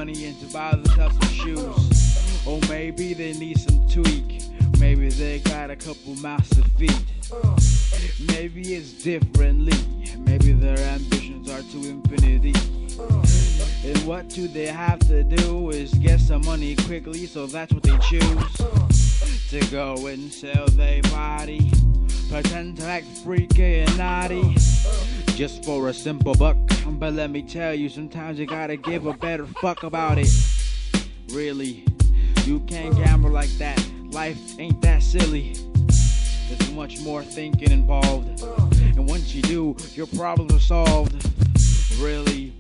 money in to buy themselves some shoes. Or maybe they need some tweak. Maybe they got a couple mouths to feed. Maybe it's differently. Maybe their ambitions are to infinity. And what do they have to do is get some money quickly, so that's what they choose. To go and sell their body, pretend to act freaky and naughty, just for a simple buck. But let me tell you, sometimes you gotta give a better fuck about it. Really, you can't gamble like that. Life ain't that silly. There's much more thinking involved, and once you do, your problems are solved. Really,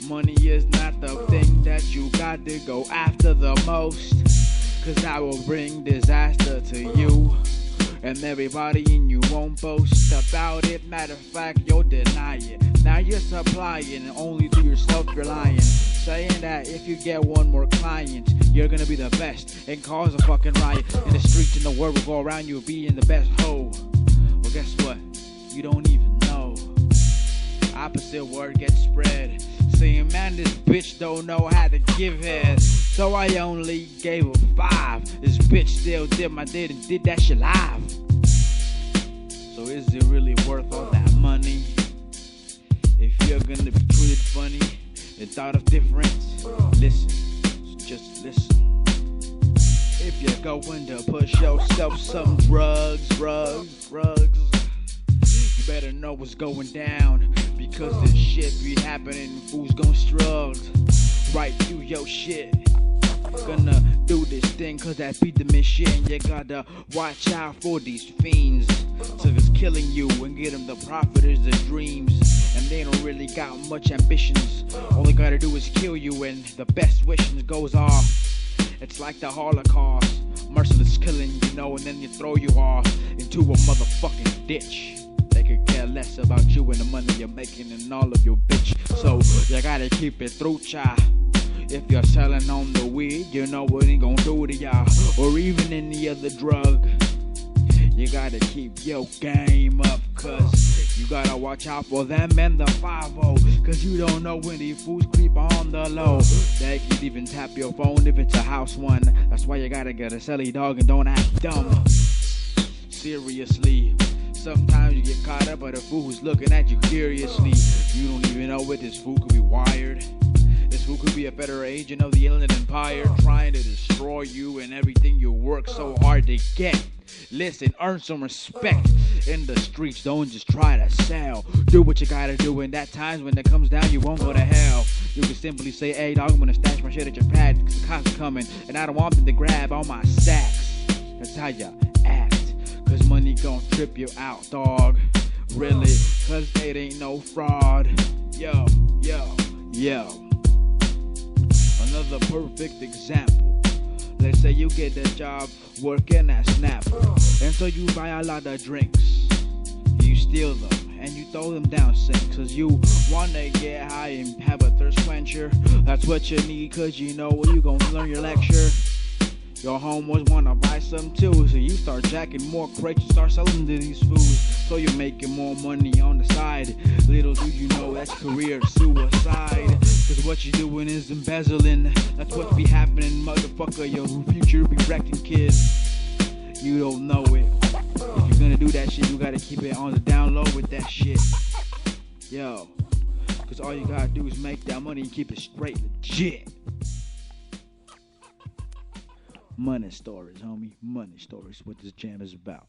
money is not the thing that you got to go after the most, cause that will bring disaster to you and everybody, and you won't boast about it. Matter of fact, you'll deny it. Now you're supplying, and only to yourself you're lying, saying that if you get one more client, you're gonna be the best and cause a fucking riot in the streets, and the word will go around you being the best hoe. Well, guess what? You don't even know. Opposite word gets spread, saying, man, this bitch don't know how to give head, so I only gave her 5. This bitch still did my did and did that shit live. So is it really worth all that money if you're gonna be treated funny and thought of different? Listen, just listen. If you're going to push yourself some drugs, you better know what's going down, because this shit be happening. Fools gon' struggle right through your shit. Gonna do this thing cause that be the mission. You gotta watch out for these fiends, so it's killing you and get them the profit is the dreams, and they don't really got much ambitions. All they gotta do is kill you, and the best wishes goes off. It's like the Holocaust, merciless killing, you know, and then you throw you off into a motherfucking ditch. They could care less about you and the money you're making and all of your bitch. So you gotta keep it through, child. If you're selling on the weed, you know what it gon' do to y'all, or even any other drug. You gotta keep your game up, cause you gotta watch out for them and the 5-0, cause you don't know when these fools creep on the low. They can even tap your phone if it's a house one. That's why you gotta get a celly dog and don't act dumb. Seriously, sometimes you get caught up by the fool who's looking at you curiously. You don't even know what this fool could be wired. This fool could be a better agent of the alien empire, trying to destroy you and everything you work so hard to get. Listen, earn some respect in the streets. Don't just try to sell. Do what you gotta do, and that times when it comes down, you won't go to hell. You can simply say, hey dog, I'm gonna stash my shit at your pad, cause the cops are coming, and I don't want them to grab all my sacks. That's how you act, cause money gon' trip you out, dog. Really, cause it ain't no fraud. Yo. Another perfect example. Let's say you get a job working at Snapple, and so you buy a lot of drinks. You steal them and you throw them down sink, cause you wanna get high and have a thirst quencher. That's what you need, cause you know you gonna learn your lecture. Your homeboys wanna buy some too, so you start jacking more crates and start selling to these fools, so you're making more money on the side. Little do you know that's career suicide, cause what you're doing is embezzling. That's what be happening, motherfucker. Your future be wrecking, kids. You don't know it. If you're gonna do that shit, you gotta keep it on the down low with that shit. Yo, cause all you gotta do is make that money and keep it straight legit. Money stories, homie. Money stories. What this jam is about.